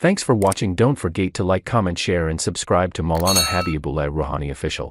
Thanks for watching. Don't forget to like, comment, share and subscribe to Maulana Habibullah Rouhani Official.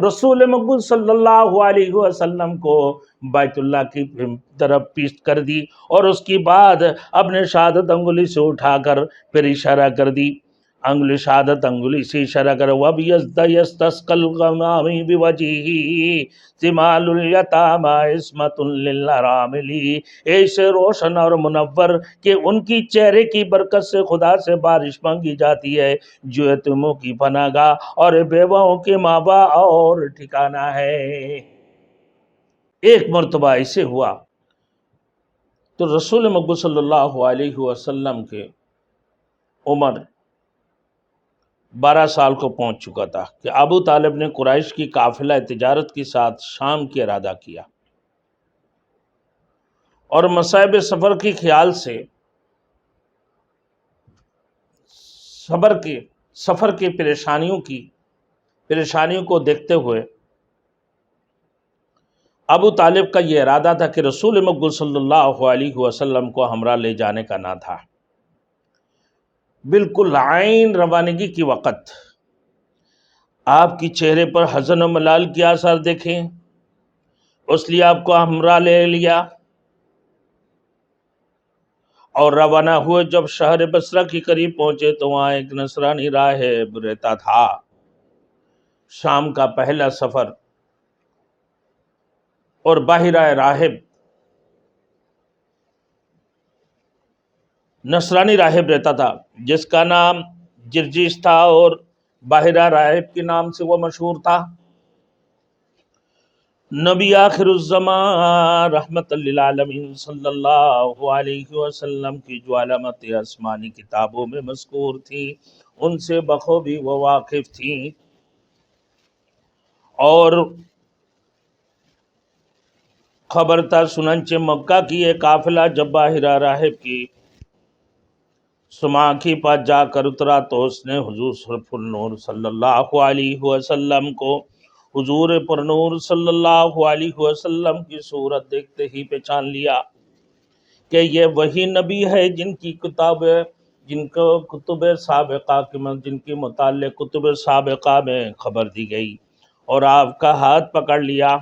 رسول مقبول صلی اللہ علیہ وسلم کو بیت اللہ کی طرف پیش کر دی اور اس کی بعد اپنے شہادت انگلی سے اٹھا کر پھر اشارہ کر دی، انگلی شہادت انگلی سے اشارہ کر وَبْيَزْدَ يَسْتَسْقَى الْغَمَامِ بِوَجْهِهِ ثِمَالُ الْيَتَامَى عِصْمَةٌ لِلْأَرَامِلِ، ایسے روشن اور منور کہ ان کی چہرے کی برکت سے خدا سے بارش مانگی جاتی ہے جو یتیموں کی پناہ گاہ اور بیواؤں کے ماں اور ٹھکانہ ہے۔ ایک مرتبہ ایسے ہوا تو رسول مقبول صلی اللہ علیہ وسلم کے عمر 12 سال کو پہنچ چکا تھا کہ ابو طالب نے قریش کی قافلہ تجارت کے ساتھ شام کی ارادہ کیا اور مصائب سفر کے خیال سے سفر کی پریشانیوں کو دیکھتے ہوئے ابو طالب کا یہ ارادہ تھا کہ رسول مقبول صلی اللہ علیہ وسلم کو ہمراہ لے جانے کا نہ تھا۔ بالکل عین روانگی کی وقت آپ کی چہرے پر حزن و ملال کی آثار دیکھیں، اس لیے آپ کو ہمراہ لے لیا اور روانہ ہوئے۔ جب شہر بصرہ کے قریب پہنچے تو وہاں ایک نصرانی راہب رہتا تھا۔ شام کا پہلا سفر اور باہرہ راہب نصرانی راہب رہتا تھا جس کا نام جرجیس تھا اور باہرہ راہب کے نام سے وہ مشہور تھا۔ نبی آخر الزمان رحمت للعالمین صلی اللہ علیہ وسلم کی جو علامت آسمانی کتابوں میں مذکور تھی ان سے بخوبی وہ واقف تھیں، اور خبر تھا چنانچہ مکہ کی ایک قافلہ جب باہرہ راہب کی سما کے پاس جا کر اترا تو اس نے حضور صرف النور صلی اللہ علیہ وسلم کو حضور پر نور صلی اللہ علیہ وسلم کی صورت دیکھتے ہی پہچان لیا کہ یہ وہی نبی ہے جن کی کتب سابقہ جن کے متعلق کتب سابقہ میں خبر دی گئی، اور آپ کا ہاتھ پکڑ لیا۔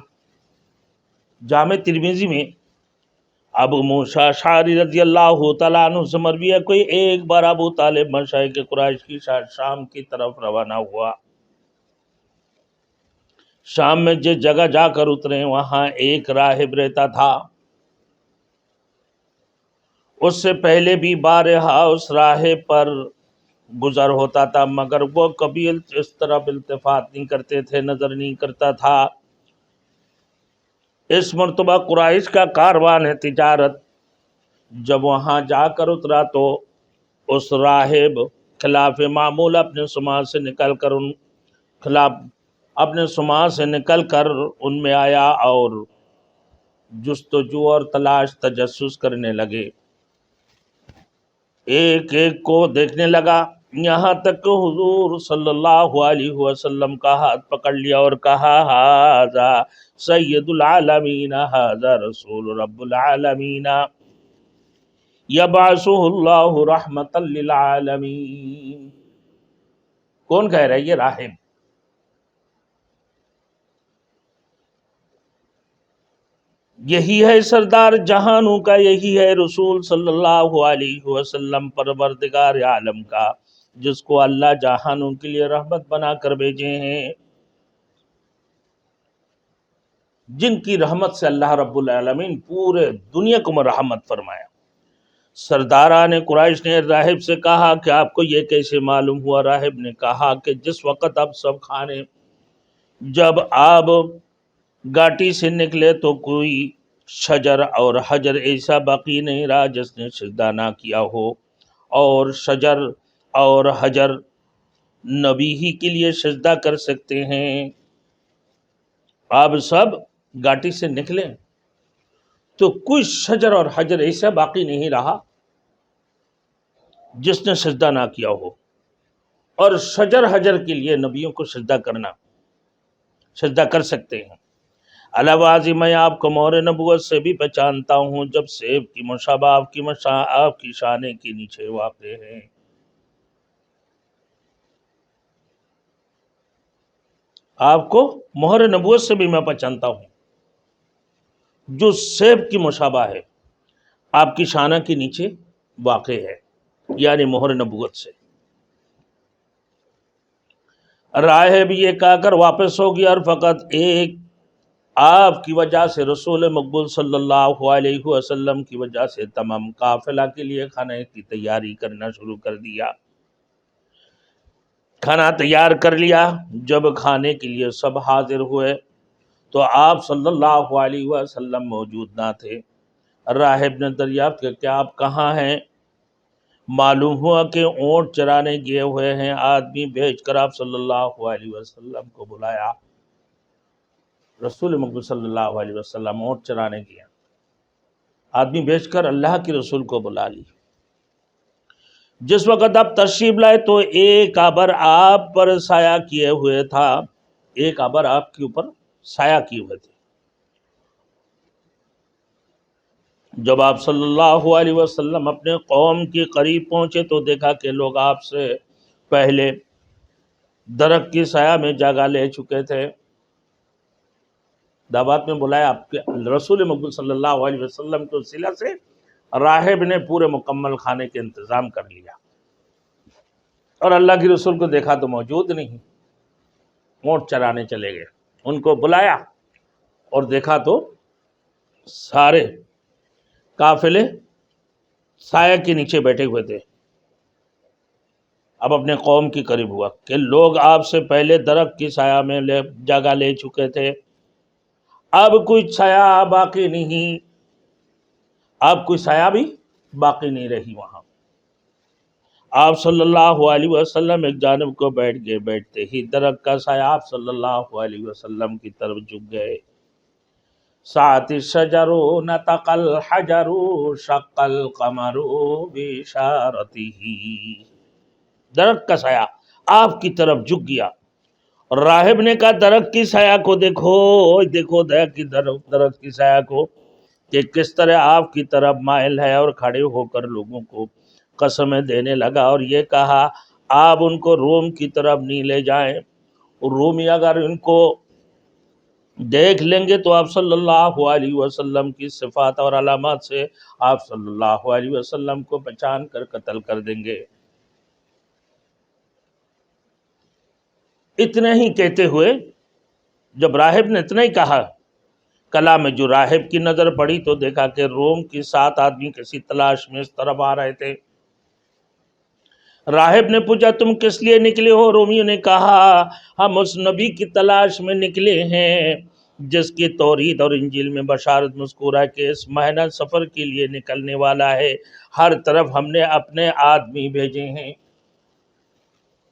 جامع ترمذی میں ابو موسیٰ اشعری رضی اللہ تعالیٰ عنہ سے مروی ہے، کوئی ایک بار ابو طالب مشائخ قریش کی شام کی طرف روانہ ہوا۔ شام میں جس جگہ جا کر اترے وہاں ایک راہب رہتا تھا۔ اس سے پہلے بھی بارہا اس راہب پر گزر ہوتا تھا مگر وہ کبھی اس طرف التفات نہیں کرتے تھے، نظر نہیں کرتا تھا۔ اس مرتبہ قریش کا کاروان تجارت جب وہاں جا کر اترا تو اس راہب خلاف معمول اپنے سما سے نکل کر ان میں آیا اور جستجو اور تلاش تجسس کرنے لگے، ایک ایک کو دیکھنے لگا، یہاں تک کہ حضور صلی اللہ علیہ وسلم کا ہاتھ پکڑ لیا اور کہا ھذا سید العالمین ھذا رسول رب العالمین یبعثہ اللہ رحمۃ للعالمین۔ کون کہہ رہا ہے؟ یہ راہب۔ یہی ہے سردار جہانوں کا، یہی ہے رسول صلی اللہ علیہ وسلم پروردگار عالم کا، جس کو اللہ جہانوں کے لیے رحمت بنا کر بھیجے ہیں، جن کی رحمت سے اللہ رب العالمین پورے دنیا کو مرحمت فرمایا۔ سرداران قریش نے راہب سے کہا کہ آپ کو یہ کیسے معلوم ہوا؟ راہب نے کہا کہ جس وقت آپ سب کھانے جب آپ گاٹی سے نکلے تو کوئی شجر اور حجر ایسا باقی نہیں رہا جس نے سجدہ نہ کیا ہو، اور شجر اور حجر نبی ہی کے لیے سجدہ کر سکتے ہیں۔ آپ سب گاٹی سے نکلے تو کوئی شجر اور حجر ایسا باقی نہیں رہا جس نے سجدہ نہ کیا ہو، اور شجر حجر کے لیے نبیوں کو سجدہ کر سکتے ہیں۔ علاوہ ازیں میں آپ کو مور نبوت سے بھی پہچانتا ہوں، جب سیب کی مشابہ آپ کی شانے کے نیچے واقع ہے۔ آپ کو مہر نبوت سے بھی میں پہچانتا ہوں، جو سیب کی مشابہ ہے، آپ کی شانہ کے نیچے واقع ہے، یعنی مہر نبوت سے۔ راہب یہ کہہ کر واپس ہو گیا، اور فقط ایک آپ کی وجہ سے، رسول مقبول صلی اللہ علیہ وسلم کی وجہ سے تمام قافلہ کے لیے کھانے کی تیاری کرنا شروع کر دیا۔ کھانا تیار کر لیا۔ جب کھانے کے لیے سب حاضر ہوئے تو آپ صلی اللہ علیہ وسلم موجود نہ تھے۔ راہب نے دریافت کیا کہ آپ کہاں ہیں؟ معلوم ہوا کہ اونٹ چرانے گئے ہوئے ہیں۔ آدمی بھیج کر آپ صلی اللہ علیہ وسلم کو بلایا۔ رسول مقبول صلی اللہ علیہ وسلم اونٹ چرانے گیا، آدمی بھیج کر اللہ کے رسول کو بلا لی۔ جس وقت آپ تشریف لائے تو ایک ابر آپ پر سایہ کیے ہوئے تھا، ایک ابر آپ کے اوپر سایہ کیے ہوئے تھے۔ جب آپ صلی اللہ علیہ وسلم اپنے قوم کے قریب پہنچے تو دیکھا کہ لوگ آپ سے پہلے درخت کی سایہ میں جگہ لے چکے تھے۔ دعوت میں بلایا آپ کے رسول مقبول صلی اللہ علیہ وسلم کے وسیلہ سے راہب نے پورے مکمل کھانے کے انتظام کر لیا، اور اللہ کے رسول کو دیکھا تو موجود نہیں، اونٹ چرانے چلے گئے۔ ان کو بلایا اور دیکھا تو سارے قافلے سایہ کے نیچے بیٹھے ہوئے تھے۔ اب اپنے قوم کے قریب ہوا کہ لوگ آپ سے پہلے درخت کی سایہ میں جگہ لے چکے تھے، اب کوئی سایہ باقی نہیں، اب کوئی سایہ بھی باقی نہیں رہی وہاں۔ آپ صلی اللہ علیہ وسلم ایک جانب کو بیٹھ گئے، بیٹھتے ہی درخت کا سایہ آپ صلی اللہ علیہ وسلم کی طرف جھک گئے۔ ساعت الشجر نطق الحجر شق القمر بشارتہ، درخت کا سایہ آپ کی طرف جھک گیا۔ راہب نے کہا درخت کی سایہ کو دیکھو، دیکھو درخت کی سایہ کو کہ کس طرح آپ کی طرف مائل ہے، اور کھڑے ہو کر لوگوں کو قسمیں دینے لگا، اور یہ کہا آپ ان کو روم کی طرف نہیں لے جائیں، رومی اگر ان کو دیکھ لیں گے تو آپ صلی اللہ علیہ وسلم کی صفات اور علامات سے آپ صلی اللہ علیہ وسلم کو پہچان کر قتل کر دیں گے۔ اتنا ہی کہتے ہوئے جب راہب نے اتنا ہی کہا، کلام میں جو راہب کی نظر پڑی تو دیکھا کہ روم کی 7 آدمی کسی تلاش میں اس طرف آ رہے تھے۔ راہب نے پوچھا تم کس لیے نکلے ہو؟ رومیوں نے کہا ہم اس نبی کی تلاش میں نکلے ہیں جس کی توریت اور انجیل میں بشارت مذکور ہے کہ اس مہینہ سفر کے لیے نکلنے والا ہے، ہر طرف ہم نے اپنے آدمی بھیجے ہیں،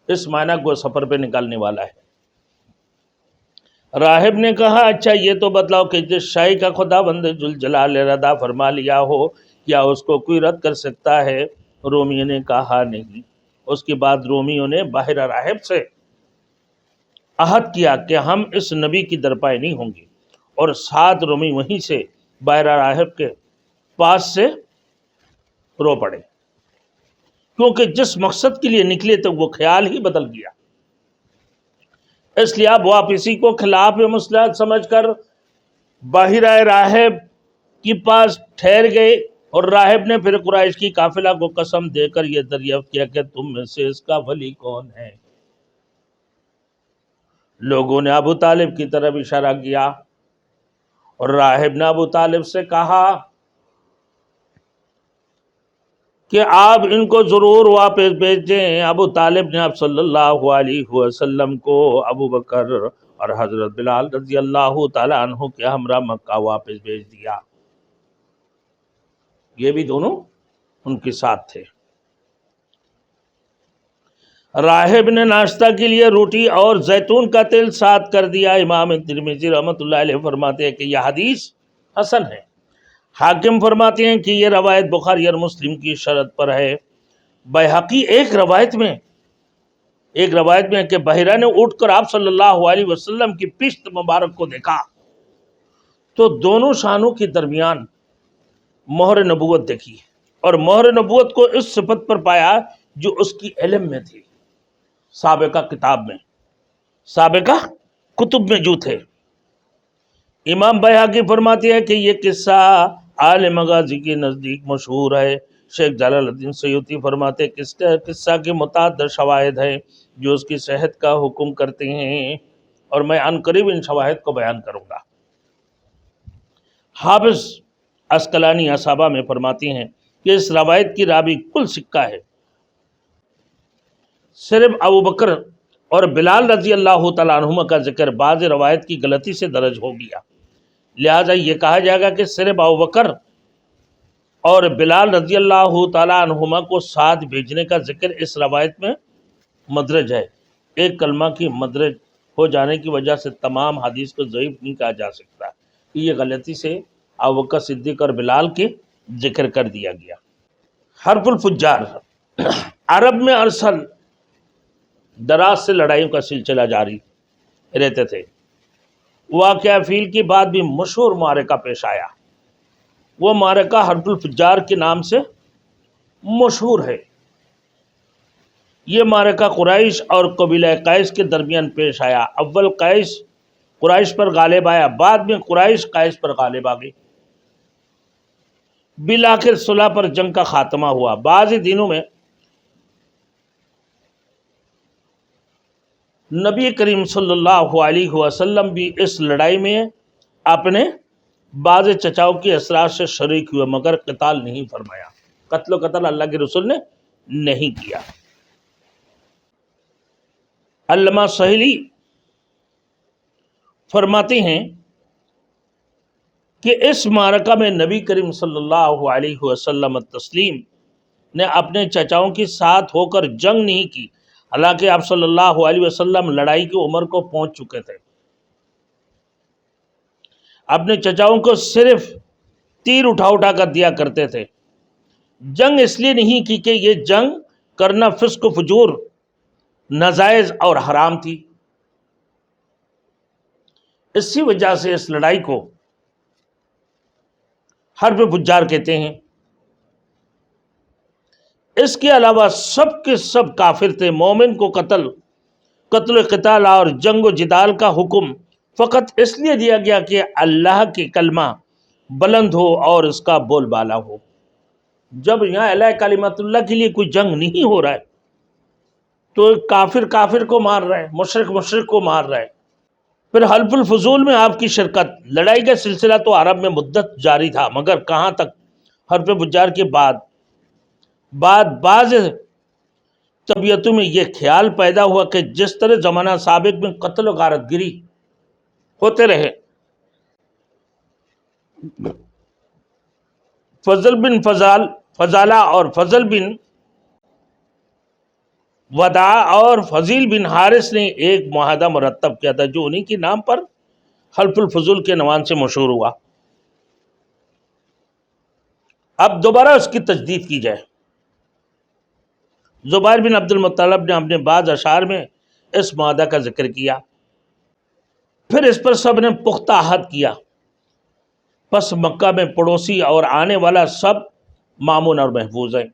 اس مہینہ کو سفر پہ نکلنے والا ہے۔ راہب نے کہا اچھا یہ تو بتلاؤ کہ جس شاہی کا خداوند ذوالجلال رضا فرما لیا ہو کیا اس کو کوئی رد کر سکتا ہے؟ رومیوں نے کہا نہیں۔ اس کے بعد رومیوں نے باہر راہب سے عہد کیا کہ ہم اس نبی کی درپائے نہیں ہوں گے، اور 7 رومی وہیں سے باہر راہب کے پاس سے رو پڑے، کیونکہ جس مقصد کے لیے نکلے تھے وہ خیال ہی بدل گیا۔ اس لیے اب واپسی کو خلاف مصلحت سمجھ کر باہر راہب کے پاس ٹھہر گئے، اور راہب نے پھر قریش کی قافلہ کو قسم دے کر یہ دریافت کیا کہ تم میں سے اس کا ولی کون ہے؟ لوگوں نے ابو طالب کی طرف اشارہ کیا، اور راہب نے ابو طالب سے کہا کہ آپ ان کو ضرور واپس بھیجیں۔ ابو طالب نے آپ صلی اللہ علیہ وسلم کو ابو بکر اور حضرت بلال رضی اللہ تعالیٰ عنہ کے ہمراہ مکہ واپس بھیج دیا، یہ بھی دونوں ان کے ساتھ تھے۔ راہب نے ناشتہ کے لیے روٹی اور زیتون کا تیل ساتھ کر دیا۔ امام ترمذی رحمۃ اللہ علیہ فرماتے ہیں کہ یہ حدیث حسن ہے۔ حاکم فرماتے ہیں کہ یہ روایت بخاری اور مسلم کی شرط پر ہے۔ بیہقی ایک روایت میں ہے کہ بحیرہ نے اٹھ کر آپ صلی اللہ علیہ وسلم کی پشت مبارک کو دیکھا تو دونوں شانوں کے درمیان مہر نبوت دیکھی، اور مہر نبوت کو اس صفت پر پایا جو اس کی علم میں تھی، سابقہ کتاب میں، سابقہ کتب میں جو تھے۔ امام بیہقی فرماتے ہیں کہ یہ قصہ اہل مغازی کے نزدیک مشہور ہے۔ شیخ جلال الدین سیوطی فرماتے ہیں کہ اس قصہ کے متعدد شواہد ہیں جو اس کی صحت کا حکم کرتے ہیں، اور میں عن قریب ان شواہد کو بیان کروں گا۔ حافظ عسقلانی اصابہ میں فرماتے ہیں کہ اس روایت کی راوی کل سکہ ہے، صرف ابوبکر اور بلال رضی اللہ تعالیٰ عنہما کا ذکر بعض روایت کی غلطی سے درج ہو گیا، لہٰذا یہ کہا جائے گا کہ صرف ابوبکر اور بلال رضی اللہ تعالیٰ عنہما کو ساتھ بھیجنے کا ذکر اس روایت میں مدرج ہے۔ ایک کلمہ کی مدرج ہو جانے کی وجہ سے تمام حدیث کو ضعیف نہیں کہا جا سکتا، کہ یہ غلطی سے ابوبکر صدیق اور بلال کے ذکر کر دیا گیا۔ حرف الفجار، عرب میں ارسل دراز سے لڑائیوں کا سلسلہ جاری رہتے تھے۔ واقعہ فیل کے بعد بھی مشہور معرکہ پیش آیا، وہ معرکہ حرف الفجار کے نام سے مشہور ہے۔ یہ معرکہ قریش اور قبیلہ قیس کے درمیان پیش آیا۔ اول قریش پر غالب آیا، بعد میں قریش قیس پر غالب آ گئی۔ بالآخر صلح پر جنگ کا خاتمہ ہوا۔ بعض دنوں میں نبی کریم صلی اللہ علیہ وسلم بھی اس لڑائی میں اپنے بعض چچاؤں کے اثرات سے شریک ہوئے، مگر قتال نہیں فرمایا۔ قتل و قتل اللہ کے رسول نے نہیں کیا۔ علامہ سہیلی فرماتے ہیں کہ اس معرکہ میں نبی کریم صلی اللہ علیہ وسلم تسلیم نے اپنے چچاؤں کے ساتھ ہو کر جنگ نہیں کی، حالانکہ آپ صلی اللہ علیہ وسلم لڑائی کی عمر کو پہنچ چکے تھے۔ اپنے چچاؤں کو صرف تیر اٹھا کر دیا کرتے تھے۔ جنگ اس لیے نہیں کی کہ یہ جنگ کرنا فسق و فجور، ناجائز اور حرام تھی، اسی وجہ سے اس لڑائی کو حرب فجار کہتے ہیں۔ اس کے علاوہ سب کے سب کافر تھے۔ مومن کو قتل و قتال اور جنگ و جدال کا حکم فقط اس لیے دیا گیا کہ اللہ کی کلمہ بلند ہو اور اس کا بول بالا ہو۔ جب یہاں اعلی کلمت اللہ کے لیے کوئی جنگ نہیں ہو رہا ہے تو کافر کو مار رہا ہے، مشرک کو مار رہا ہے۔ پھر حلف الفضول میں آپ کی شرکت۔ لڑائی کا سلسلہ تو عرب میں مدت جاری تھا، مگر کہاں تک حرف فجار کے بعد بعض طبیعتوں میں یہ خیال پیدا ہوا کہ جس طرح زمانہ سابق میں قتل و غارت گری ہوتے رہے، فضل بن فضالہ اور فضل بن وداع اور فضیل بن حارث نے ایک معاہدہ مرتب کیا تھا جو انہی کے نام پر حلف الفضول کے عنوان سے مشہور ہوا۔ اب دوبارہ اس کی تجدید کی جائے۔ زبیر بن عبد المطلب نے اپنے بعض اشعار میں اس معاہدہ کا ذکر کیا، پھر اس پر سب نے پختہ عہد کیا۔ پس مکہ میں پڑوسی اور آنے والا سب مامون اور محفوظ ہیں۔